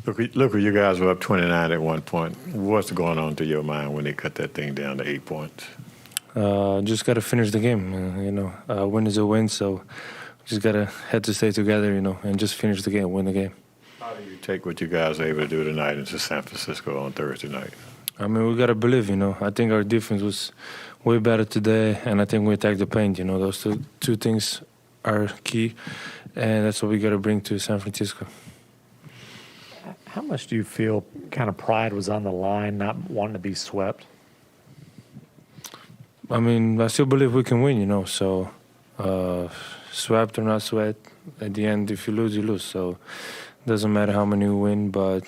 Look, you guys were up 29 at one point. What's going on through your mind when they cut that thing down to 8 points? Just got to finish the game. Win is a win, so just got to have to stay together, and just finish the game, win the game. How do you take what you guys are able to do tonight into San Francisco on Thursday night? I mean, we got to believe, I think our defense was way better today, and I think we attacked the paint. Those two things are key, and that's what we got to bring to San Francisco. How much do you feel kind of pride was on the line, not wanting to be swept? I mean, I still believe we can win, so swept or not swept, at the end, if you lose, you lose. So it doesn't matter how many we win, but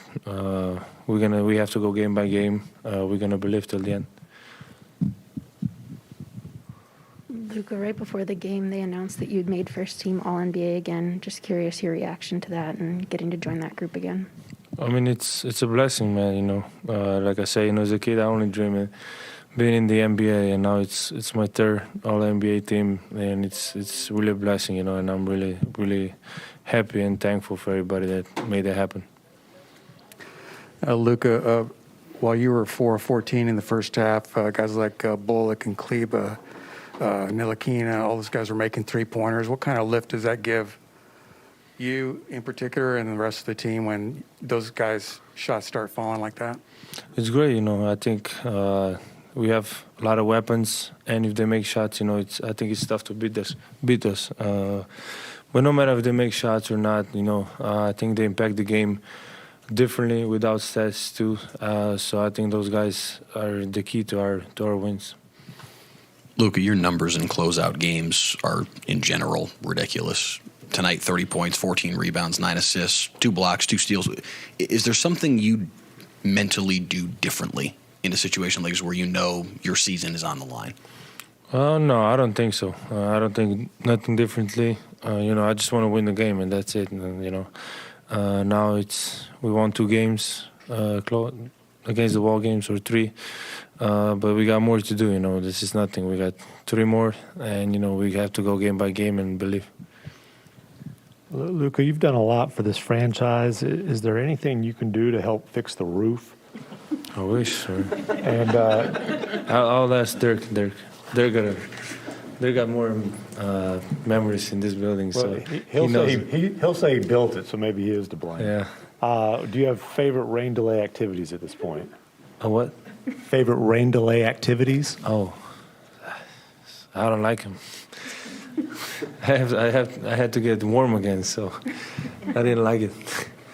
we have to go game by game. We're going to believe till the end. Luka, right before the game, they announced that you'd made first-team All-NBA again. Just curious your reaction to that and getting to join that group again. I mean, it's a blessing, man, Like I say, as a kid, I only dreamed of being in the NBA, and now it's my third All-NBA team, and it's really a blessing, and I'm really, really happy and thankful for everybody that made that happen. Luka, while you were 4 of 14 in the first half, guys like Bullock and Kleba, Ntilikina, all those guys were making three-pointers. What kind of lift does that give you in particular and the rest of the team when those guys' shots start falling like that? It's great, I think we have a lot of weapons, and if they make shots, I think it's tough to beat us. But no matter if they make shots or not, I think they impact the game differently without stats too. So I think those guys are the key to our wins. Luka, your numbers in closeout games are, in general, ridiculous. Tonight, 30 points, 14 rebounds, 9 assists, 2 blocks, 2 steals. Is there something you mentally do differently in a situation like this where your season is on the line? No, I don't think so. I don't think nothing differently. I just want to win the game, and that's it. And, now we won 2 games against the wall games, or 3. But we got more to do, This is nothing. We got 3 more, and, we have to go game by game and believe. Luka, you've done a lot for this franchise. Is there anything you can do to help fix the roof? I wish, sir. And I'll ask Dirk. They got more memories in this building, so he'll say he built it, so maybe he is to blame. Yeah. Do you have favorite rain delay activities at this point? What? Favorite rain delay activities? Oh, I don't like him. I had to get warm again, so I didn't like it.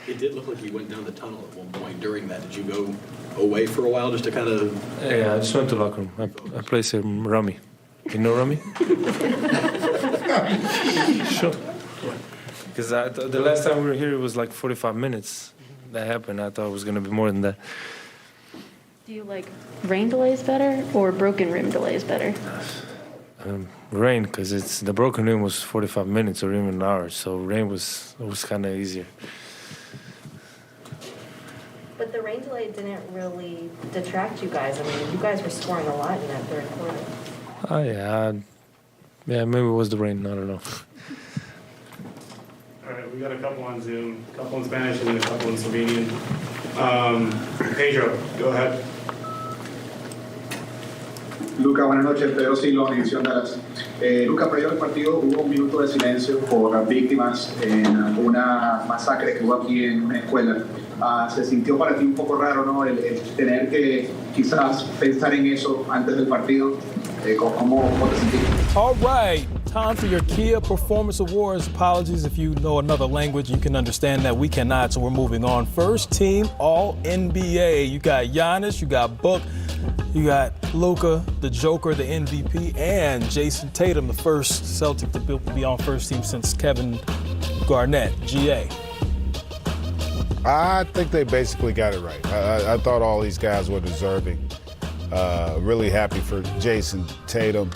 It did look like you went down the tunnel at one point during that. Did you go away for a while just to kind of... Yeah, I just went to the locker room. I played some rummy. You know rummy? Sure. Because the last time we were here, it was like 45 minutes. That happened. I thought it was going to be more than that. Do you like rain delays better or broken rim delays better? Rain, because the broken rim was 45 minutes or even an hour, so rain was kind of easier. But the rain delay didn't really detract you guys. I mean, you guys were scoring a lot in that third quarter. Oh, yeah. Maybe it was the rain. I don't know. All right, we got a couple on Zoom, a couple in Spanish and then a couple in Slovenian. Pedro, go ahead. Luka, buenas noches. Pedro Silva, Univisión Dallas. Luka, previo al partido hubo un minuto de silencio por las víctimas en una masacre que hubo aquí en una escuela. ¿Se sintió para ti un poco raro, no, el tener que quizás pensar en eso antes del partido? ¿Cómo te sentiste? All right, time for your Kia Performance Awards. Apologies if you know another language, you can understand that. We cannot, so we're moving on. First team All-NBA. You got Giannis, you got Book, you got Luka, the Joker, the MVP, and Jason Tatum, the first Celtic to be on first team since Kevin Garnett, GA. I think they basically got it right. I thought all these guys were deserving. Really happy for Jason Tatum,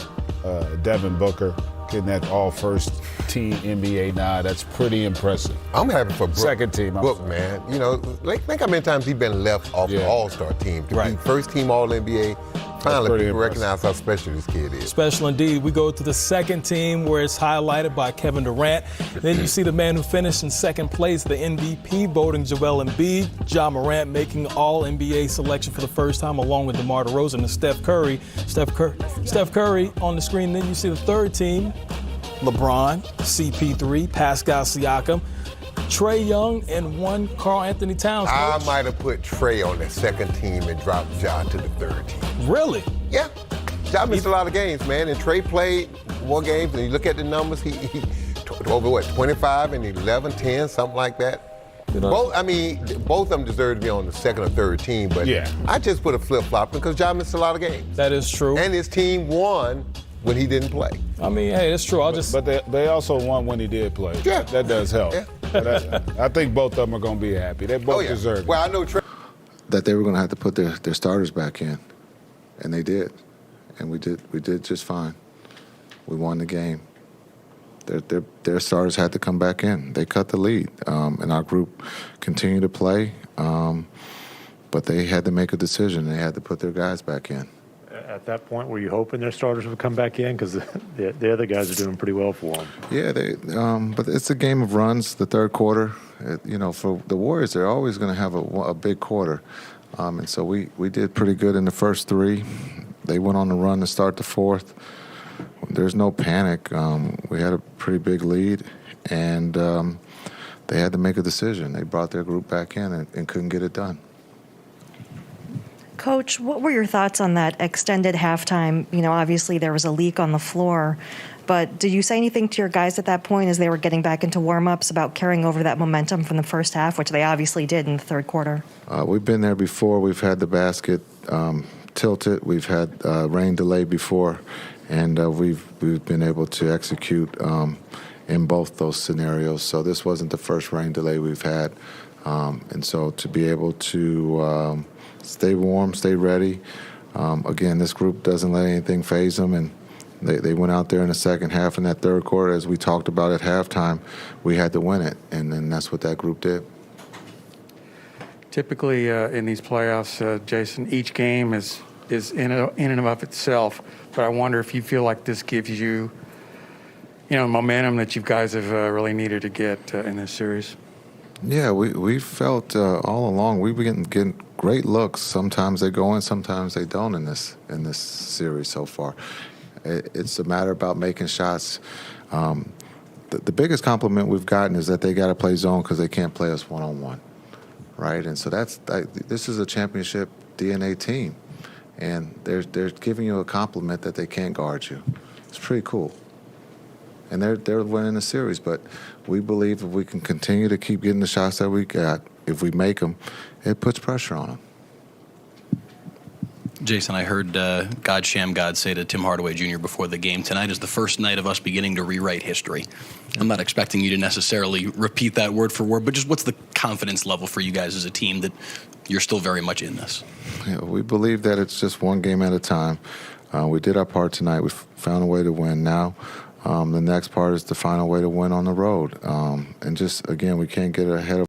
Devin Booker, getting that all-first team NBA nod. That's pretty impressive. I'm happy for Book. Second team. Book, man. Think how many times he's been left off the All-Star team. To be first team All-NBA, Finally, pretty people impressive. recognize how special this kid is. Special indeed. We go to the second team where it's highlighted by Kevin Durant. Then you see the man who finished in second place, the MVP voting, Joel Embiid. Ja Morant making All-NBA selection for the first time, along with DeMar DeRozan and Steph Curry. Steph Curry on the screen. Then you see the third team, LeBron, CP3, Pascal Siakam, Trae Young, and one Karl Anthony Towns. I might have put Trey on the second team and dropped Ja to the third team. Really? Yeah. Ja missed a lot of games, man, and Trey played more games. And you look at the numbers, he over what, 25 and 11, 10, something like that. Both of them deserve to be on the second or third team, but Yeah. I just put a flip-flop because Ja missed a lot of games. That is true. And his team won when he didn't play. I mean, hey, that's true. But they also won when he did play. Yeah. That does help. Yeah. But I think both of them are going to be happy. They both deserve it. Well, I know Trey. That they were going to have to put their starters back in, and they did, and we did just fine. We won the game. Their starters had to come back in. They cut the lead, and our group continued to play, but they had to make a decision. They had to put their guys back in. At that point, were you hoping their starters would come back in? Because the other guys are doing pretty well for them. Yeah, but it's a game of runs, the third quarter. For the Warriors, they're always going to have a big quarter. And so we did pretty good in the first three. They went on the run to start the fourth. There's no panic. We had a pretty big lead, and they had to make a decision. They brought their group back in and couldn't get it done. Coach, what were your thoughts on that extended halftime? Obviously there was a leak on the floor, but did you say anything to your guys at that point as they were getting back into warm-ups about carrying over that momentum from the first half, which they obviously did in the third quarter? We've been there before. We've had the basket tilted. We've had rain delay before, and we've been able to execute in both those scenarios. So this wasn't the first rain delay we've had. And so to be able to stay warm, stay ready. Again, this group doesn't let anything faze them, and they went out there in the second half. In that third quarter, as we talked about at halftime, we had to win it, and then that's what that group did. Typically in these playoffs, Jason, each game is in and of itself, but I wonder if you feel like this gives you, momentum that you guys have really needed to get in this series. Yeah, we felt all along we've been getting great looks. Sometimes they go in, sometimes they don't in this series so far. It's a matter about making shots. The biggest compliment we've gotten is that they got to play zone because they can't play us one-on-one, right? And so this is a championship DNA team, and they're giving you a compliment that they can't guard you. It's pretty cool. And they're winning the series, but we believe if we can continue to keep getting the shots that we got, if we make them, it puts pressure on them. Jason, I heard God Sham God say to Tim Hardaway Jr. before the game, tonight is the first night of us beginning to rewrite history. I'm not expecting you to necessarily repeat that word for word, but just what's the confidence level for you guys as a team that you're still very much in this? Yeah, we believe that it's just one game at a time. We did our part tonight. We found a way to win. Now the next part is to find a way to win on the road. And just, again, we can't get ahead of